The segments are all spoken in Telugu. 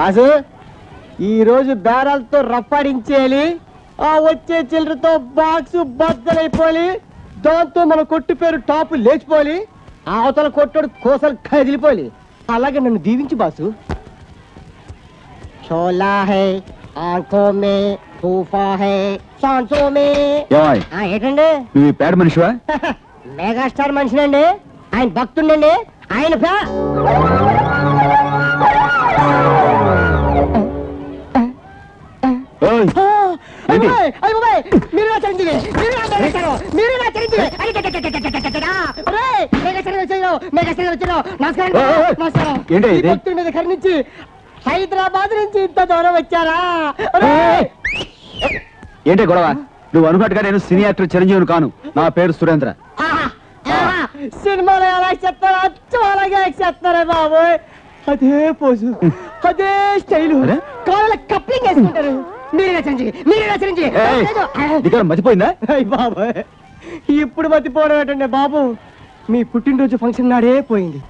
బాసు ఈ రోజు బేరాలతో రఫాడించేయాలి. ఆ వచ్చే చిల్లరతో బాక్స్ బద్దలైపోయి దాంతో మన కొట్టు పేరు టాపు లేచిపోయి అవతల కొట్టుడు కోసలు కదిలిపోయి. అలాగే నన్ను దీవించి బాసు. చోలా హై ఆంఖో మే తూఫా హై సాంసో మే. ఏంటండి నువ్వు పేడ మనిషివా? మెగాస్టార్ మనిషినండి, ఆయన భక్తుండండి. ఆయన కర్ణించి హైదరాబాద్ నుంచి ఇంత దూరం వచ్చారా? ఏంటి గొడవ? నువ్వు అనుకున్నట్టుగా నేను సినీ యాక్టర్ చిరంజీవిని కాను. నా పేరు సురేంద్ర. సినిమాలో ఎలా చెప్తారో అచ్చు అలాగే చెప్తారా బాబు. అదే పోజు, అదే స్టైలు, కాళ్ళ కప్లింగ్ వేసుకుంటారు. మతిపోయిందా బాబు? ఇప్పుడు మతిపోవడం ఏంటండి బాబు? మీ పుట్టినరోజు ఫంక్షన్ నాడే పోయింది.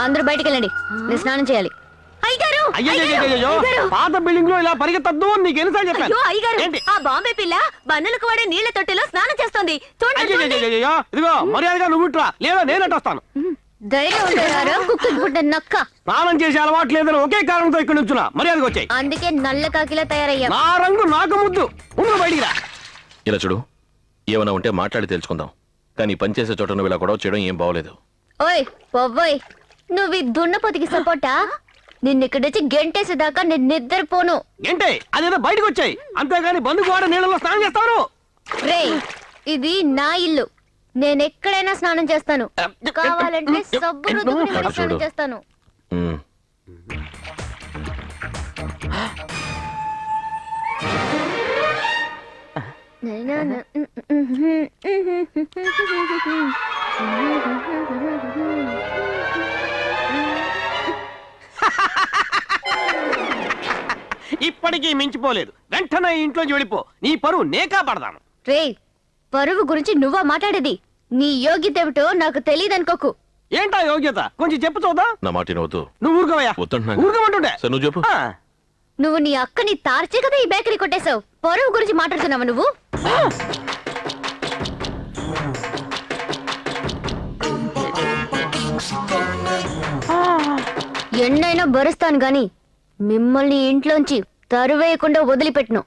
అందరూ బయటికి వెళ్ళండి, నేను స్నానం చేయాలి. పాత బిల్డింగ్ లో ఇలా పరిగెత్తద్దు నీకు ఎన్నిసార్లు చెప్పాను? ఆ బాంబే పిల్ల బన్నులకు వాడే నీళ్ల తొట్టెలో స్నానం చేస్తుంది. ఇదిగో మర్యాదగా నువ్వు ఇట్లా లేదా నేనట్టు వస్తాను. నక్క స్నానం చేసే అలవాటు లేదని ఒకే కారణంతో ఇక్కడ నుంచున్నా. మర్యాదగా వచ్చాయి. అందుకే నల్ల కాకిలా తయారయ్యా. నా రంగు నాకు ముద్దు. బయటికి రా. ఇలా చూడు, ఏమైనా ఉంటే మాట్లాడి తెలుసుకుందాం. కానీ పనిచేసే చోట నువ్వు ఇలా గొడవ చేయడం ఏం బాగోలేదు. ఓయ్ పొవ్వోయ్, నువ్వు ఈ దున్నపోతికి సపోర్టా? నిన్నిక్కడొచ్చి గెంటేసేదాకా నేను నిద్రపోను. గంటే అదేదో బయటకు వచ్చాయి, అంతేగాని బంధుకు వాడ నీళ్ళలో స్నానం చేస్తాను. రే, ఇది నా ఇల్లు, నేనెక్కడైనా స్నానం చేస్తాను. కావాలంటే సబ్బు రుద్దుకుని మరీ స్నానం చేస్తాను. ఇప్పటికీ మించిపోలేదు. వెంటనే ఇంట్లో వెళ్ళిపో. నీ పరువు నేకా పడదాను. రే, పరువు గురించి నువ్వా మాట్లాడేది? నీ యోగ్యత ఏమిటో నాకు తెలియదనుకోకు. ఏంటా యోగ్యత? కొంచెం చెప్పు చూద్దాం. నా మాట వినవద్దు. నువ్వు ఊరుకోవయ్యా. ఊరుకోమంటుండే. నువ్వు చెప్పు. నువ్వు నీ అక్కని తార్చే కదా ఈ బేకరీ కొట్టేశావు. పరువు గురించి మాట్లాడుతున్నావా నువ్వు? ఎన్నైనా భరుస్తాను గాని మిమ్మల్ని ఇంట్లోంచి తరువేయకుండా వదిలిపెట్టును.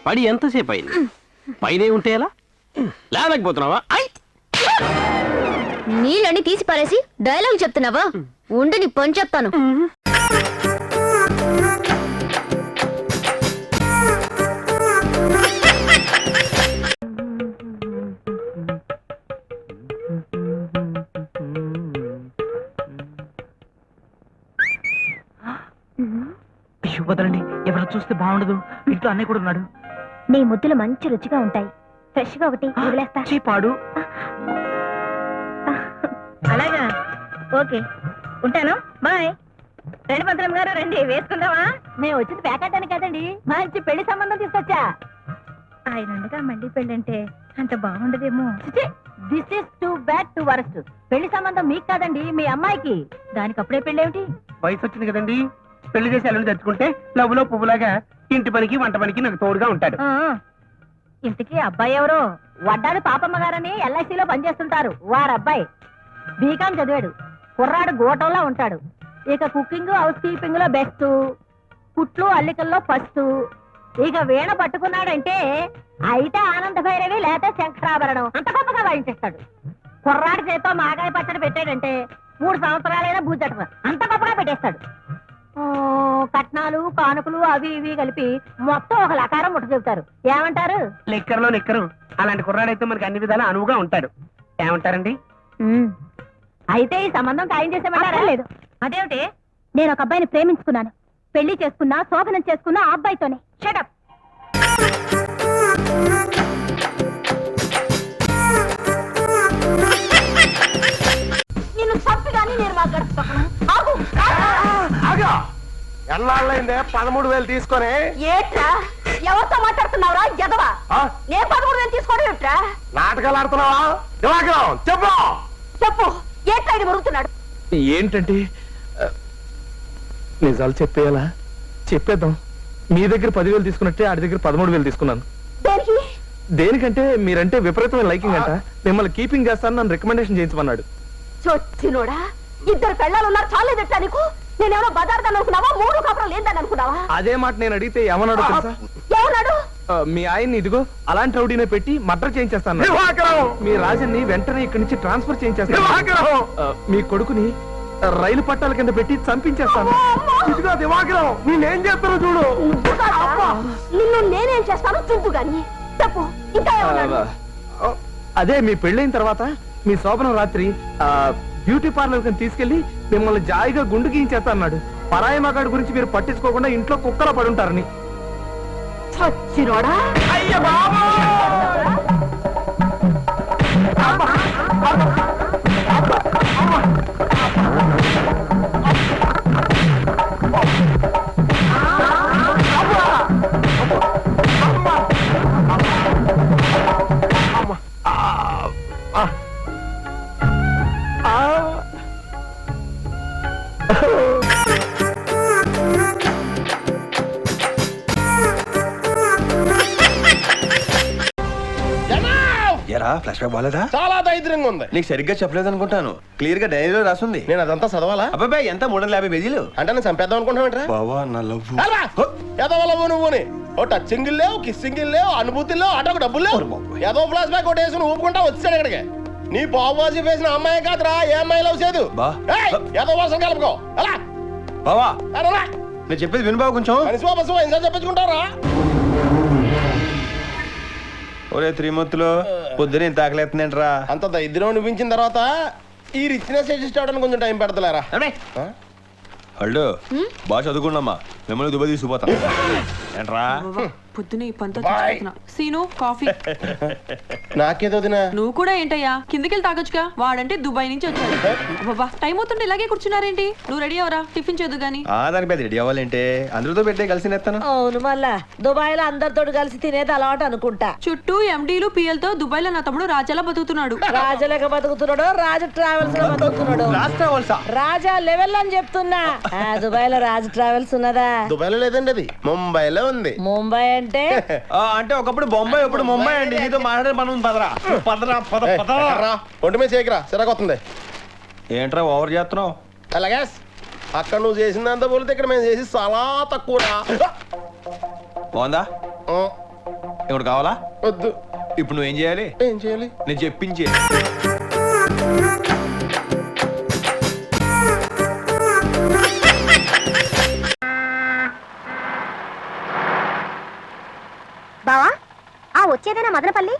పడి ఎంతసేపు అయింది? పైనే ఉంటే ఎలా? లేకపోతున్నావా? నీళ్ళని తీసి పారేసి డైలాగ్ చెప్తున్నావా? ఉండు నీ పని చెప్తాను. వదలండి, ఎవరు చూస్తే బాగుండదు. ఇంట్లో అన్నయ్య కూడా ఉన్నాడు. నీ ముద్దులు మంచి రుచిగా ఉంటాయి. ఫ్రెష్ గా ఒకటి వదిలేస్తా. చీపాడు. అలాగా, ఓకే, ఉంటాను, బాయ్. రండి మంత్రం గారు, రండి, వేసుకుందామా? మేము వచ్చింది ప్యాకెట్ కదండి, మంచి పెళ్లి సంబంధం తీసుకొచ్చా. ఆయన ఉండగా మళ్ళీ పెళ్లి అంటే అంత బాగుండదేమో. This is too bad to worst. పెళ్లి సంబంధం మీకు కాదండి, మీ అమ్మాయికి. దానికి అప్పుడే పెళ్లి ఏమిటి? వయసు వచ్చింది కదండి, పెళ్లి చేసి అల్లుని తెచ్చుకుంటే లవ్వులో పువ్వులాగా ఇంటి పనికి వంట పనికి నాకు తోడుగా ఉంటాడు. ఇంటికి అబ్బాయి ఎవరో? వడ్డాడు పాపమ్మ గారని ఎల్ఐసిలో పనిచేస్తుంటారు. వారబ్బాయి బీకాం చదివాడు. కుర్రాడు గోటంలో ఉంటాడు. ఇక కుకింగ్ హౌస్ కీపింగ్ లో బెస్ట్, కుట్లు అల్లికల్లో ఫస్ట్. ఇక వీణ పట్టుకున్నాడంటే అయితే ఆనంద భైరవి లేక శంకరాభరణం అంత గొప్పగా వాయించేస్తాడు. కుర్రాడి చేతో మాగాయ పచ్చడి పెట్టాడంటే 3 సంవత్సరాలైనా బూజట అంత గొప్పగా పెట్టేస్తాడు. కట్నాలు కానుకలు అవి ఇవి కలిపి మొత్తం ఒక లకారం ముట్ట చెబుతారు. ఏమంటారు? లెక్కర్లో నెక్కరు. అలాంటి కుర్రాడైతే మనకి అన్ని విధాలా అనువుగా ఉంటాడు. ఏమంటారండి? అయితే ఈ సంబంధం ఖాయం చేసేమంటారా? లేదు. అదేమిటి? నేను ఒక అబ్బాయిని ప్రేమించుకున్నాను. పెళ్లి చేసుకున్నా, శోభనం చేసుకున్నా ఆ అబ్బాయితోనే. షటప్. నిన్ను చంపి కానీ నేను మాట్లాడుతున్నాను. ఆగు. ఎన్నాళ్ళైందే 13,000 తీసుకొని ఏట్రా? ఎవరితో మాట్లాడుతున్నావురా ఎదవా? నేను 13,000 తీసుకోవడం ఏట్రా? నాటకాలు ఆడుతున్నావా? చెప్పు చెప్పు. ఏట్రా ఇది మరుగుతున్నాడు? ఏంటంటే నిజాలు చెప్పేయాలా? చెప్పేద్దాం. మీ దగ్గర 10,000 తీసుకున్నట్టే ఆడి దగ్గర 13,000 తీసుకున్నాను. దేనికి? దేనికంటే మీరంటే విపరీతమైన లైకింగ్ అంట. మిమ్మల్ని కీపింగ్ చేస్తాను, నన్ను రికమెండేషన్ చేయించమన్నాడు. చొచ్చినోడా, ఇద్దరు పెళ్ళాలు ఉన్నారు. చాలేదట్టా నీకు? నేనేమో బజార్దాన్ని అనుకున్నావా? 3 కాపురం లేదని అనుకున్నావా? అదే మాట నేను అడిగితే ఏమన్నాడో తెలుసా? ఏమన్నాడు? మీ ఆయన్ని ఇదిగో అలాంటి రౌడీనే పెట్టి మర్డర్ చేయించేస్తాను. మీ రాజన్ని వెంటనే ఇక్కడి నుంచి ట్రాన్స్ఫర్ చేయించేస్తాను. మీ కొడుకుని రైలు పట్టాల కింద పెట్టి చంపించేస్తాను. ఇదిగో దివాకరం, నేనేం చేస్తానో చూడు. నిన్ను నేనేం చేస్తాను చూద్దు గాని. చెప్పు ఇంకా ఏమన్నాడు? అదే మీ పెళ్ళైన తర్వాత మీ శోభనం రాత్రి బ్యూటీ పార్లర్ కి తీసుకెళ్లి మిమ్మల్ని జాయిగా గుండు గీయించేస్తా అన్నాడు. పరాయి మగాడి గురించి మీరు పట్టించుకోకుండా ఇంట్లో కుక్కలా పడుంటారని. చచ్చినోడా. ఫ్లాష్ బ్యాక్ బాలేదా? చాలా దైద్యంగా ఉంది. నీకు సరిగ్గా చెప్పలేదు అనుకుంటాను. క్లియర్ గా డైరీలో రాసుంది. నేను అదంతా చదవాలా? అబ్బాయి ఎంత 350 పేజీలు అంటే నేను చంపేద్దాం అనుకుంటున్నావు? బావా నా లవ్ ఎదవలవు నువ్వుని. ఓ టచ్చింగ్ లేవు, కిస్సింగ్ లేవు, అనుభూతులు లేవు, అటొక డబ్బులు లేవు. ఏదో ఫ్లాష్ బ్యాక్ ఒకటి వేసుకుని ఊపుకుంటా వచ్చాడు ఇక్కడికి. నీ బాబుజీ వేసిన అమ్మాయి కాదురా, ఏ అమ్మాయి లవ్ చేయదు. ఏదో వర్షం కలుపుకో. అలా బావా నేను చెప్పేది విను బావ కొంచెం. ఎంత చెప్పించుకుంటారా? ఒరే త్రిమూర్తులు పొద్దున ఇంత ఆకలేస్తుందంటరా. అంత దరిద్రం అనిపించిన తర్వాత ఈ రిచ్నెస్ అడ్జస్ట్ అవడానికి కొంచెం టైం పెడతలేరా? హలో బాగా చదువుకున్నామ్మా, మిమ్మల్ని దుబాయ్ తీసుకుపోతాం ఏంట్రా. పొద్దున ఈ పంతో తెచ్చుకుంటున్నా. Scene coffee. నాకేదో వదినా. నువ్వు కూడా ఏంటయ్యా కిందకెళ్ళి తాగొచ్చుగా. వాడంటే దుబాయ్ నుంచి వచ్చాడు. బాబా టైం అవుతుంటే ఇలాగే కూర్చున్నారేంటి? నువ్వు రెడీ అవరా, టిఫిన్ చేద్దు గాని. దానికి పెద్ద రెడీ అవ్వాలంటే అందరితో పెట్టే కలిసి నేస్తాను. అవును, మళ్ళా దుబాయ్ లో అందరితో కలిసి తినేది అలవాటు అనుకుంటా. చుట్టూ ఎండీలు పిఎల్తో దుబాయ్ లో నా తమ్ముడు రాజాలా బతుకుతున్నాడు. రాజాలేక బతుకుతున్నాడు, రాజ ట్రావెల్స్ లో బతుకుతున్నాడు. రాజా లెవెల్ అని చెప్తున్నా. దుబాయ్ లో రాజ్ ట్రావెల్స్ ఉన్నదా? దుబాయ్ లో లేదండి, అది ముంబైలో ఉంది. ముంబై అంటే అంటే ఒకప్పుడు బొంబాయి, ఇప్పుడు ముంబై అండి. నీతో మాట్లాడే పని ఉంది. పదరా పదరా పద పదరా. ఒంటి మీద చేయకరా, సిరాకొస్తుంది. ఏంట్రా ఓవర్ చేస్తున్నావు? అలాగే అక్కడ నువ్వు చేసిందంతా పోలితే ఇక్కడ మేము చేసి చాలా తక్కువ. బాగుందా? ఇప్పుడు కావాలా? వద్దు. ఇప్పుడు నువ్వేం చేయాలి? ఏం చేయాలి? నేను చెప్పించి బావా ఆ వచ్చేదేనా మదనపల్లి?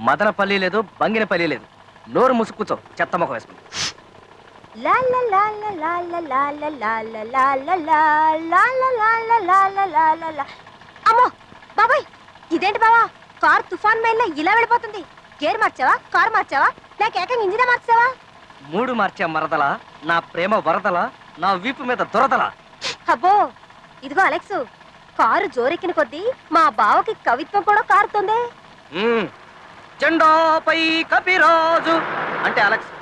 మదనపల్లి లేదు, బంగినపల్లి లేదు. నోరు ముసుక్కుచో, చెత్త మొక్క వేసుకుని. అమ్మో బాబాయ్, ఇదేంటి బావా? కార్ తుఫాన్ మైల్లో ఇలా వెళ్ళిపోతుంది. గేర్ మార్చావా? కార్ మార్చావా? లేక ఏకంగా ఇంజినే మార్చావా? 3 మార్చా మరదలా, నా ప్రేమ వరదలా, నా వీపు మీద దొరదలా. అబ్బో ఇదిగో అలెక్స్, కారు జోరెక్కిన కొద్దీ మా బావకి కవిత్వం కూడా కారుతుంది. జెండాపై కపిరాజు అంటే అలెక్స్,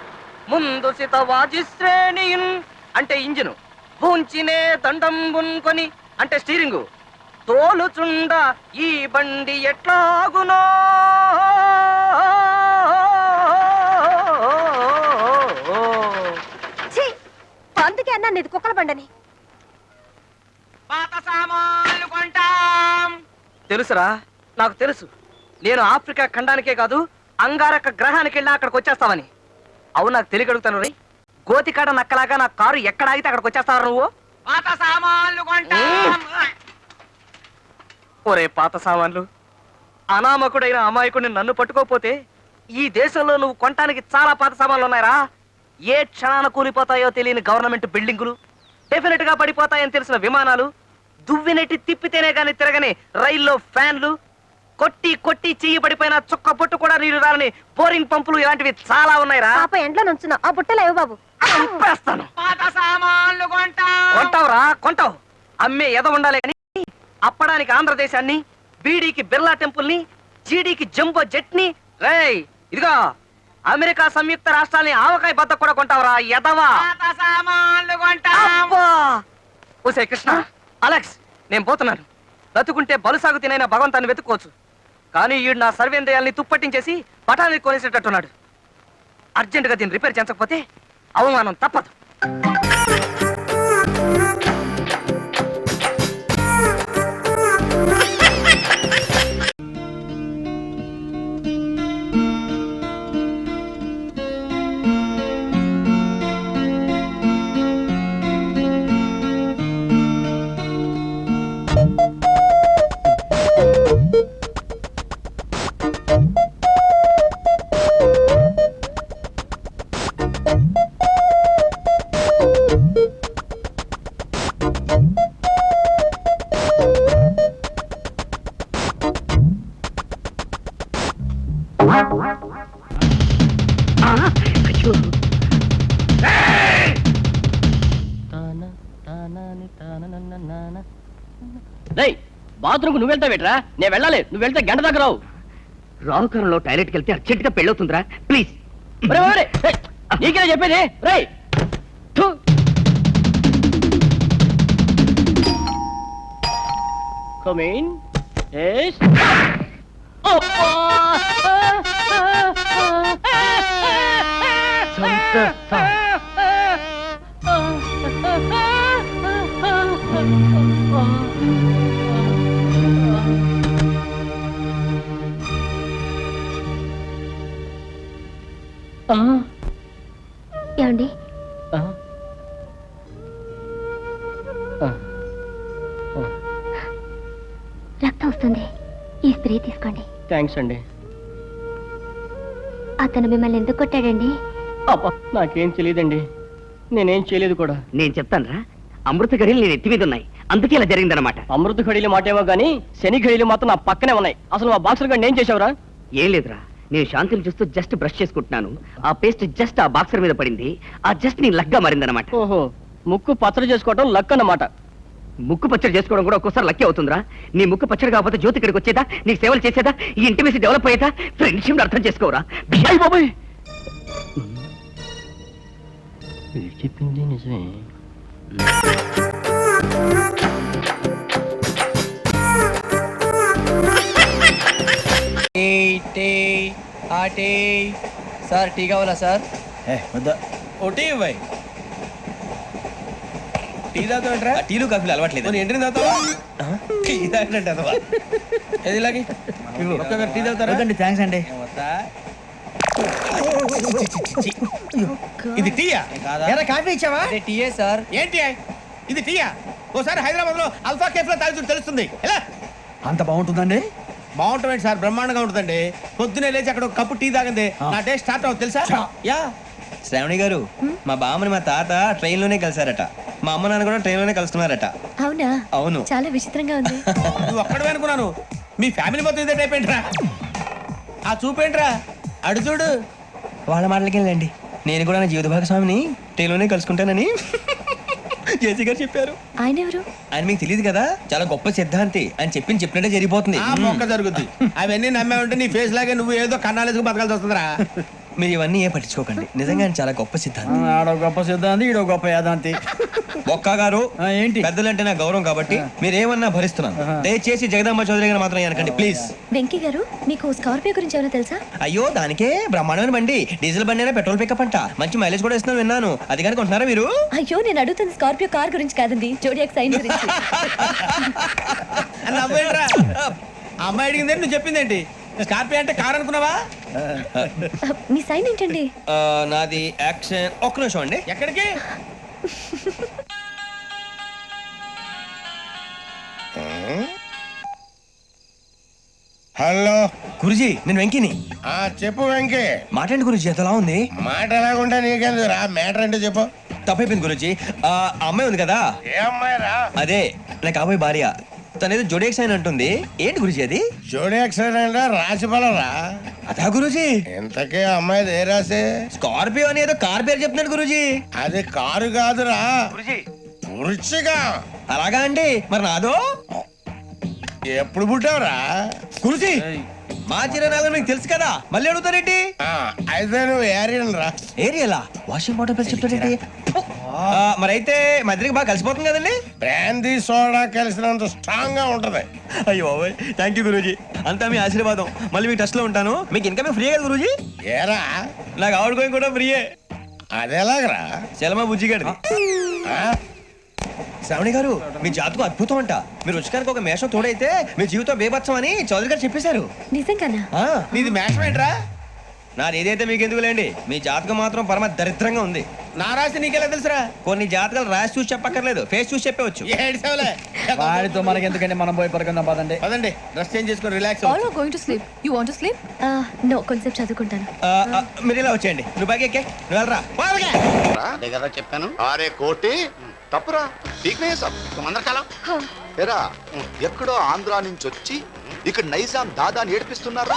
ముందు సితవాజి శ్రేణియున్ అంటే ఇంజిను, భూంచినే దండం బున్కొని అంటే స్టీరింగు, తోలుచుండ ఈ బండి ఎట్లాగునో. అందుకే అన్నా నీది కుక్కల బండని. పాత సామాన్లు కొంటాం. తెలుసురా, నాకు తెలుసు. నేను ఆఫ్రికా ఖండానికే కాదు, అంగారక గ్రహానికి వెళ్ళి అక్కడికి వచ్చేస్తావని. అవును, నాకు తెలియగలుగుతాను రై. గోతికాడ నక్కలాగా నా కారు ఎక్కడ ఆగితే అక్కడికి వచ్చేస్తావు నువ్వు. పాత సామాన్లు కొంటాం. ఒరే పాత సామాన్లు, అనామకుడైన అమాయకుడిని నన్ను పట్టుకోపోతే ఈ దేశంలో నువ్వు కొనటానికి చాలా పాత సామాన్లు ఉన్నాయరా. ఏ క్షణాన కూలిపోతాయో తెలియని గవర్నమెంట్ బిల్డింగులు, డెఫినెట్ గా పడిపోతాయని తెలిసిన విమానాలు, దువ్వినెట్టి తిప్పితేనే గాని తిరగని రైల్లో ఫ్యాన్లు, కొట్టి కొట్టి చెయ్యి పడిపోయిన చుక్క పొట్టు కూడా నీరు రాలని బోరింగ్ పంపులు, ఇలాంటివి చాలా ఉన్నాయిరా. పాప ఎంట్లో నుంచున్నా ఆ బుట్టలేవు బాబు. చంపేస్తాను. కొంటావురా కొంటావు. అమ్మే ఎద ఉండాలి అని అప్పడానికి ఆంధ్రదేశాన్ని, బీడీకి బిర్లా టెంపుల్ ని, జీడీకి జంబో జెట్ ని, రేయ్ ఇదిగో అమెరికా సంయుక్త రాష్ట్రాలని ఆవకాయ బద్ద కూడా కొంటావురా ఎదవా. ఓసే కృష్ణ, అలెక్స్, నేను పోతున్నాను. బతుకుంటే బలుసాగు తినైనా భగవంతాన్ని వెతుక్కోవచ్చు, కానీ ఈడు నా సర్వేంద్రియాల్ని తుప్పట్టించేసి పటానికి కొనేసేటట్టున్నాడు. అర్జెంటుగా దీన్ని రిపేర్ చేయించకపోతే అవమానం తప్పదు. బాత్రూమ్ నువ్వు వెళ్తా బెట్రా, నేను వెళ్ళాలి. నువ్వు వెళ్తే గంట దగ్గర రావు. రావుకారంలో టాయిలెట్కి వెళ్తే అర్జెంట్ గా పెళ్ళవుతుందిరా, ప్లీజ్. నీకే చెప్పేది. రై Come in. Yes. ఏమండి, రక్తం వస్తుంది, ఈ స్ప్రే తీసుకోండి. థ్యాంక్స్ అండి. అతను మిమ్మల్ని ఎందుకు కొట్టాడండి? అబ్బా, నాకేం తెలియదండి, నేనేం చేయలేదు కూడా. నేను చెప్తానురా, అమృత గడియలు నేను ఎత్తి మీద ఉన్నాయి, అందుకే ఇలా జరిగిందనమాట. అమృత ఘడియలు మాటేమో గానీ శని ఘడియలు మాత్రం నా పక్కనే ఉన్నాయి. అసలు ఆ బాక్సర్ గారిని ఏం చేశావురా? ఏం లేదురా, నేను శాంతిని చూస్తూ జస్ట్ బ్రష్ చేసుకుంటున్నాను, ఆ పేస్ట్ జస్ట్ ఆ బాక్సర్ మీద పడింది, ఆ జస్ట్ నీ లగ్గా మారిందనమాట. ఓహో, ముక్కు పచ్చడి చేసుకోవడం లక్ అన్నమాట. ముక్కు పచ్చడి చేసుకోవడం కూడా ఒక్కోసారి లక్కీ అవుతుందిరా. నీ ముక్కు పచ్చడి కాకపోతే జ్యోతి ఇక్కడికి వచ్చేదా, నీకు సేవలు చేసేదా, ఈ ఇంటిమేసి డెవలప్ అయ్యేదా, ఫ్రెండ్షిప్ అర్థం చేసుకోరా. బాబాయ్, చెప్పింది నిజమే. సార్ టీ కావాలా సార్? ఒకటి ఇవ్వాయి. టీ తాగుతావేంట్రా? టీలు కాఫీలు అలవాట్లేదు. ఏంటి తాగుతావా? టీ తాగినట్టు అదవా. ఏది ఇలాగే ఒక్కగారు టీ తాగుతారా? థ్యాంక్స్ అండి. ఇది టీయా? కాఫీ ఇచ్చావా? టీయే సార్. ఏంటి ఇది టీయా? ఓసారి హైదరాబాద్ లో అల్ఫా కేఫ్ లో తాగుతూ తెలుస్తుంది. ఎలా అంత బాగుంటుందండి? బాగుంటుంది సార్, బ్రహ్మాండంగా ఉంటుందండి. పొద్దునే లేచి అక్కడ ఒక కప్పు టీ తాగింది నా డే స్టార్ట్ అవుతుంది తెలుసా? యా. శ్రావణి గారు, మా బామ్మని మా తాత ట్రైన్ లోనే కలిసారట, మా అమ్మ నాన్న కూడా ట్రైన్ లోనే కలుస్తున్నారట. అవునా? అవును. చాలా విచిత్రంగా ఉంది. నువ్వు ఒక్కడే అనుకున్నాను, మీ ఫ్యామిలీ మొత్తం ఇదే టైప్ ఏంట్రా? ఆ చూపేంట్రా, అడు చూడు. వాళ్ళ మాటలకి వెళ్ళండి, నేను కూడా నా జీవిత భాగస్వామిని ట్రైన్ లోనే కలుసుకుంటానని జేసీ గారు చెప్పారు. ఆయన ఎవరు? ఆయన మీకు తెలియదు కదా, చాలా గొప్ప సిద్ధాంతి అని చెప్పినట్టే జరిగిపోతుంది. మొక్క జరుగుద్ది. అవన్నీ నమ్మే ఉంటే నీ ఫేస్ లాగే నువ్వు ఏదో కన్నాలేసుకు బతకాల్సి వస్తుందిరా. మీరు ఇవన్నీ ఏ పట్టించుకోకండి, నిజంగా ఆయన చాలా గొప్ప సిద్ధాంతి. ఆడో గొప్ప సిద్ధాంతి, ఈడో గొప్ప యాదాంతి. ఒక్క గారు ఏంటి? పెద్దలంటే నా గౌరవం కాబట్టి మీరు ఏమన్నా భరిస్తున్నాను. దయచేసి జగదాంబ చౌదరి గారు మాత్రం అనకండి ప్లీజ్. వెంకీ గారు, మీకు స్కార్పియో గురించి ఏమైనా తెలుసా? అయ్యో, దానికే బ్రహ్మాండమైన బండి, డీజిల్ బండి అయినా పెట్రోల్ పికప్ అంట, మంచి మైలేజ్ కూడా ఇస్తున్నాను విన్నాను. అది కానీ కొంటున్నారా మీరు? అయ్యో, నేను అడుగుతుంది స్కార్పియో కార్ గురించి కాదండి, జోడియాక్ సైన్ గురించి. నవ్వేంట్రా? అమ్మాయి అడిగింది నువ్వు చెప్పిందేంటి? స్కార్పియో అంటే కార్ అనుకున్నావా? మీ సైన్ ఏంటండి? నాది యాక్షన్. ఒక్క నిమిషం అండి. ఎక్కడికి? హలో గురుజీ నేను వెంకిని. చెప్పు వెంకీ. మాట్లాడండి గురుజీ, ఎంతలా ఉంది? మాట ఎలాగుంటా నీకెందుకు రా, మ్యాటర్ అంటే చెప్పు. తప్పైపోయింది గురుజీ. ఆ అమ్మాయి ఉంది కదా, ఏ అమ్మాయి రా? అదే నా కాబోయే భార్య. తనేదో జోడేక్స్ అని అంటుంది. ఏంటి గురుజీ అది? జోడి యాక్సిడెంట్ రాసి పడరా? అదా గురుజీ? ఇంతకే అమ్మాయి ఏ రాసి? స్కార్పియో అని ఏదో కార్ పేరు చెప్తున్నాడు గురుజీ. అది కారు కాదురా, గురుజీ వృచ్చిగా. అలాగా అండి, మరి నాదో? ఎప్పుడు పుట్టావురా? గురుజీ మా చిరనాలు మీకు తెలుసు కదా, మళ్ళీ అడుగుతారేంటి? అయితే నువ్వు ఏరియన్ రా. ఏరియలా? వాషింగ్ వాటర్ పేరు చెప్తారేంటి? మరైతే మా ఇద్దరికి బాగా కలిసిపోతుంది కదండి. బ్రాందీ సోడా కలిసినంత స్ట్రాంగ్ గా ఉంటది. అయ్యో థ్యాంక్ యూ గురూజీ, అంతా మీ ఆశీర్వాదం. మళ్ళీ మీకు టచ్ లో ఉంటాను. మీకు ఇన్కమ్ ఫ్రీ కదా గురూజీ? ఏరా నాకు ఆవిడ గోయింగ్ కూడా ఫ్రీయే. అదేలాగరా? చలమా బుజ్జి గారిది. శ్రావణి గారు మీ జాతకు అద్భుతం అంట. మీరు రుచికానికి ఒక మేషం తోడైతే మీ జీవితం బేబత్సం అని చౌదరి గారు చెప్పేశారు. నిజంగానా? నీది మేషం ఏంట్రా? నాది ఏదైతే మీకు ఎందుకులేండి, మీ జాతకం మాత్రం పరమ దరిద్రంగా ఉంది. నా రాసి నీకెలా తెలుసురా? కొన్ని జాతకాలు రాసి చూసి చెప్పక్కర్లేదు, ఫేస్ చూసి చెప్పవచ్చు. వాడితో మనకి ఎందుకంటే మనం పోయి పడుకుందాం పదండి. పదండి, డ్రెస్ చేంజ్ చేసుకొని relax. All are going to sleep. You want to sleep? No, కొంచెం చదువుకుంటాను. మీరు ఇలా వచ్చేయండి. నువ్వు బాగా ఎక్కే, నువ్వు వెళ్ళరా. చెప్పాను. అరే కోటి తప్పురా, ఠీక్ అందరు కాలం ఎరా ఎక్కడో ఆంధ్రా నుంచి వచ్చి ఇక్కడ నైజాం దాదాని ఏడిపిస్తున్నారు.